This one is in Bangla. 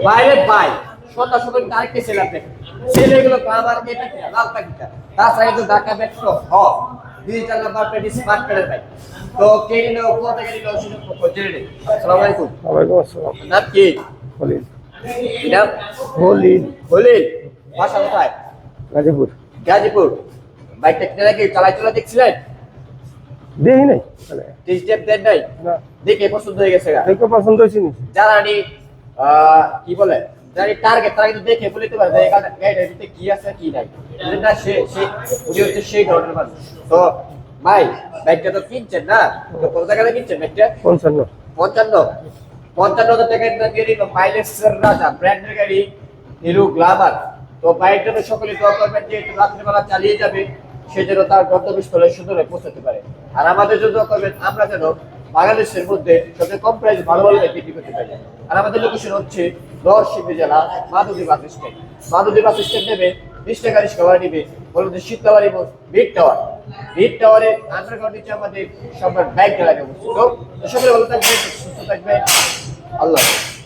বাইরে ভাই সন্ধ্যা সময় আরেকটা ছেলে আপনি ছেলেগুলো আমার এটা কি লাল টাকিটা তাছাড়া কিন্তু Dhaka metro digital number plate smart plate ভাই তো কে নিলো কোথা থেকে নিলো সেটা জেনে নেই। আসসালামু আলাইকুম। ওয়ালাইকুম আসসালাম। নাম কি? খলিল। নাম খলিল। খলিল। বাসা কোথায়? গাজীপুর। গাজীপুর। বাইকটা কিনে নাকি চালাই চলা দেখছিলেন? দেখি নাই টেস্ট ড্রাইভ দেন নাই? না। দেখে পছন্দ হয়ে গেছে গা? দেখে পছন্দ হয়েছে নি। যারা কি বলে যারা টার্গেট তারা কিন্তু দেখে বলতে পারে যে এখানে গাড়িটার ভিতরে কি আছে কি নাই না সে উনি হচ্ছে সেই ধরনের মানুষ। তো ভাই বাইকটা তো কিনছেন না, তো কত টাকা দিয়ে কিনছেন বাইকটা? 55। 55,000 টাকা দিয়ে মাইলেজের রাজা ব্র্যান্ডের গাড়ি হিরো গ্ল্যামার। তো বাইকটা তো সকলে দোয়া করবেন যে একটু রাত্রিবেলা চালিয়ে যাবে, সে যেন তার গন্তব্যস্থলে সুন্দরে পৌঁছাতে পারে। আর আমাদের জন্য দোয়া করবেন আমরা যেন বাংলাদেশের মধ্যে সবচেয়ে কম প্রাইস ভালো ভালো বাইক বিক্রি করতে পারি। আর আমাদের লোকেশন হচ্ছে নরসিংদী জেলা Madhabdi bus stand. Madhabdi bus stand নেবে 20 টাকা রিক্সা ভাড়া নিবে, বলুন যে শীতলাবাড়ি বিগ টাওয়ার। বিগ টাওয়ারে আন্ডারগ্রাউন্ড নিচে আমাদের সম্রাট বাইক গ্যালারি অবস্থিত। তো সকলে ভালো থাকবেন, সুস্থ থাকবেন, আল্লাহ হাফেজ।